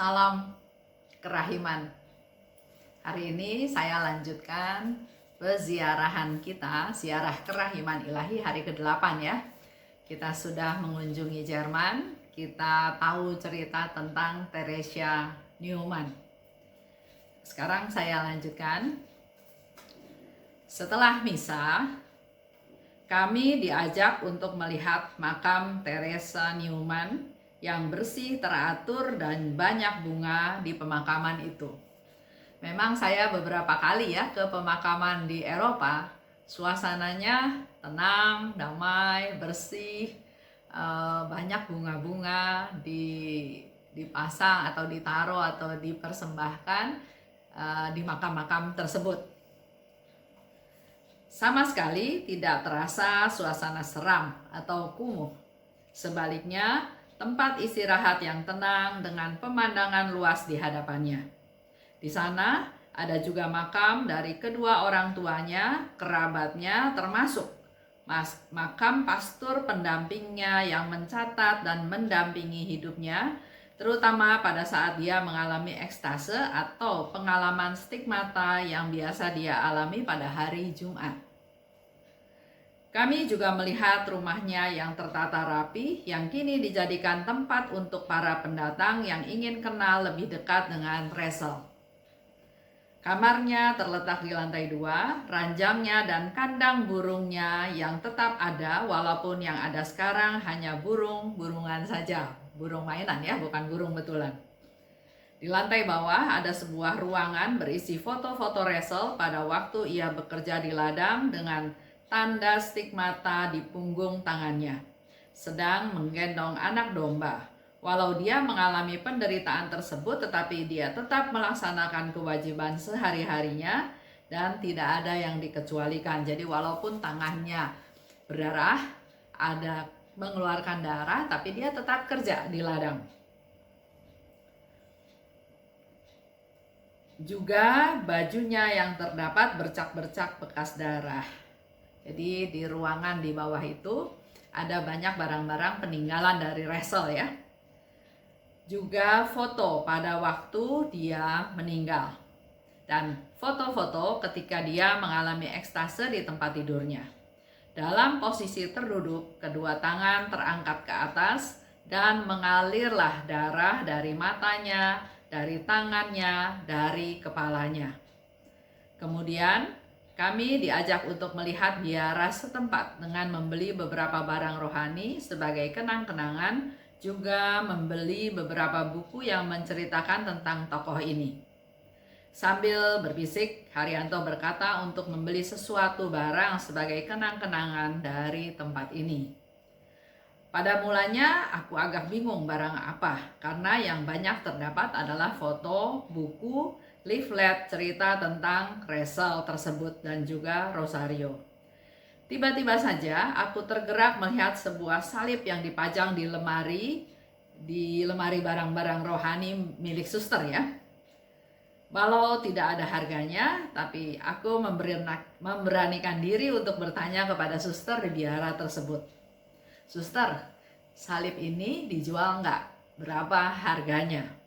Salam kerahiman. Hari ini saya lanjutkan peziarahan kita, ziarah kerahiman ilahi hari ke-8 ya. Kita sudah mengunjungi Jerman, kita tahu cerita tentang Theresia Neumann. Sekarang saya lanjutkan. Setelah misa, kami diajak untuk melihat makam Theresia Neumann yang bersih, teratur, dan banyak bunga di pemakaman itu. Memang saya beberapa kali ya ke pemakaman di Eropa, suasananya tenang, damai, bersih, banyak bunga-bunga dipasang atau ditaruh atau dipersembahkan di makam-makam tersebut. Sama sekali tidak terasa suasana seram atau kumuh. Sebaliknya, tempat istirahat yang tenang dengan pemandangan luas di hadapannya. Di sana ada juga makam dari kedua orang tuanya, kerabatnya, termasuk makam pastor pendampingnya yang mencatat dan mendampingi hidupnya, terutama pada saat dia mengalami ekstase atau pengalaman stigmata yang biasa dia alami pada hari Jumat. Kami juga melihat rumahnya yang tertata rapi, yang kini dijadikan tempat untuk para pendatang yang ingin kenal lebih dekat dengan Rachel. Kamarnya terletak di lantai 2, ranjangnya dan kandang burungnya yang tetap ada, walaupun yang ada sekarang hanya burung-burungan saja. Burung mainan ya, bukan burung betulan. Di lantai bawah ada sebuah ruangan berisi foto-foto Rachel pada waktu ia bekerja di ladang dengan tanda stigmata di punggung tangannya, sedang menggendong anak domba. Walau dia mengalami penderitaan tersebut, tetapi dia tetap melaksanakan kewajiban sehari-harinya dan tidak ada yang dikecualikan. Jadi walaupun tangannya berdarah, ada mengeluarkan darah, tapi dia tetap kerja di ladang. Juga bajunya yang terdapat bercak-bercak bekas darah. Jadi di ruangan di bawah itu ada banyak barang-barang peninggalan dari Rachel ya. Juga foto pada waktu dia meninggal. Dan foto-foto ketika dia mengalami ekstase di tempat tidurnya. Dalam posisi terduduk, kedua tangan terangkat ke atas dan mengalirlah darah dari matanya, dari tangannya, dari kepalanya. Kemudian kami diajak untuk melihat biara setempat dengan membeli beberapa barang rohani sebagai kenang-kenangan, juga membeli beberapa buku yang menceritakan tentang tokoh ini. Sambil berbisik, Haryanto berkata untuk membeli sesuatu barang sebagai kenang-kenangan dari tempat ini. Pada mulanya aku agak bingung barang apa, karena yang banyak terdapat adalah foto, buku, leaflet cerita tentang Rachel tersebut dan juga Rosario. Tiba-tiba saja aku tergerak melihat sebuah salib yang dipajang di lemari barang-barang rohani milik suster ya. Walau tidak ada harganya, tapi aku memberanikan diri untuk bertanya kepada suster di biara tersebut. Suster, salib ini dijual nggak? Berapa harganya?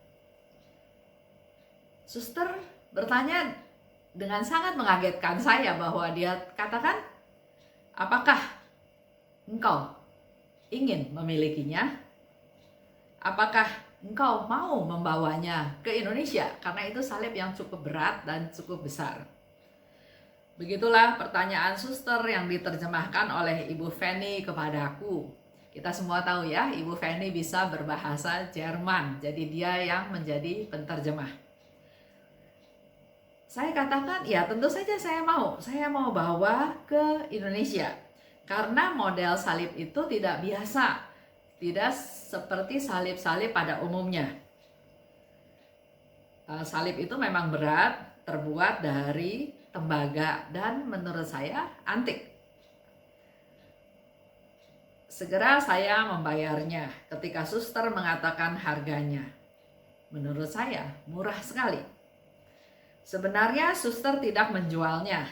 Suster bertanya dengan sangat mengagetkan saya bahwa dia katakan, apakah engkau ingin memilikinya? Apakah engkau mau membawanya ke Indonesia? Karena itu salib yang cukup berat dan cukup besar. Begitulah pertanyaan suster yang diterjemahkan oleh Ibu Fanny kepadaku. Kita semua tahu ya, Ibu Fanny bisa berbahasa Jerman, jadi dia yang menjadi penterjemah. Saya katakan, ya tentu saja saya mau bawa ke Indonesia. Karena model salib itu tidak biasa, tidak seperti salib-salib pada umumnya. Salib itu memang berat, terbuat dari tembaga dan menurut saya antik. Segera saya membayarnya ketika suster mengatakan harganya. Menurut saya murah sekali. Sebenarnya suster tidak menjualnya,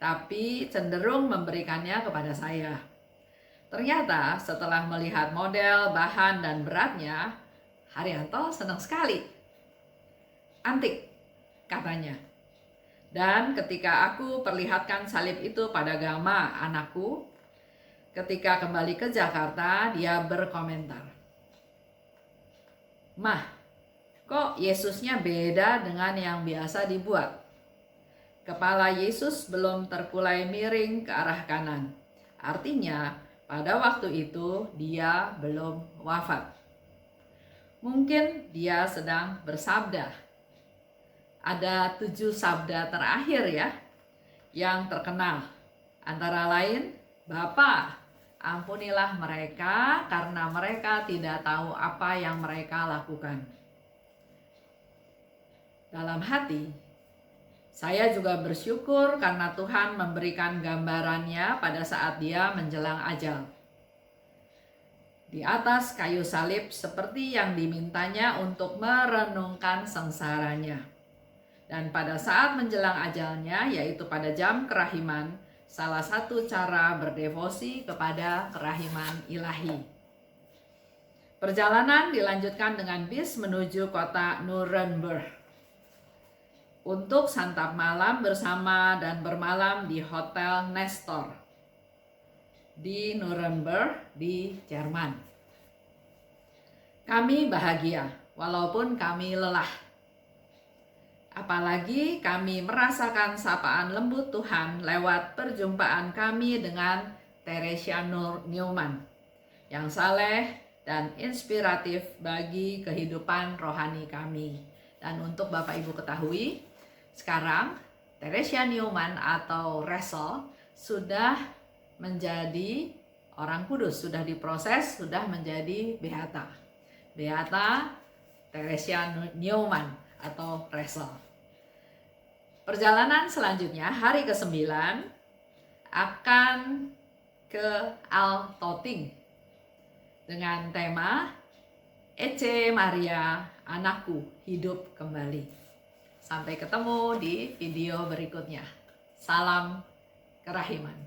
tapi cenderung memberikannya kepada saya. Ternyata setelah melihat model, bahan, dan beratnya, Haryanto senang sekali antik, katanya. Dan ketika aku perlihatkan salib itu pada Gama, anakku, ketika kembali ke Jakarta, dia berkomentar, "Mah, kok Yesusnya beda dengan yang biasa dibuat? Kepala Yesus belum terkulai miring ke arah kanan. Artinya, pada waktu itu dia belum wafat. Mungkin dia sedang bersabda." Ada 7 sabda terakhir ya yang terkenal. Antara lain, "Bapa, ampunilah mereka karena mereka tidak tahu apa yang mereka lakukan." Dalam hati, saya juga bersyukur karena Tuhan memberikan gambarannya pada saat dia menjelang ajal. Di atas kayu salib seperti yang dimintanya untuk merenungkan sengsaranya. Dan pada saat menjelang ajalnya, yaitu pada jam kerahiman, salah satu cara berdevosi kepada kerahiman ilahi. Perjalanan dilanjutkan dengan bis menuju kota Nuremberg untuk santap malam bersama dan bermalam di Hotel Nestor di Nuremberg di Jerman. Kami bahagia walaupun kami lelah. Apalagi kami merasakan sapaan lembut Tuhan lewat perjumpaan kami dengan Theresia Neumann yang saleh dan inspiratif bagi kehidupan rohani kami. Dan untuk Bapak Ibu ketahui, sekarang Theresia Neumann atau Ressel sudah menjadi orang kudus, sudah diproses, sudah menjadi beata. Beata Theresia Neumann atau Ressel. Perjalanan selanjutnya, hari ke-9, akan ke Altötting dengan tema Ecce Maria, anakku hidup kembali. Sampai ketemu di video berikutnya. Salam kerahiman.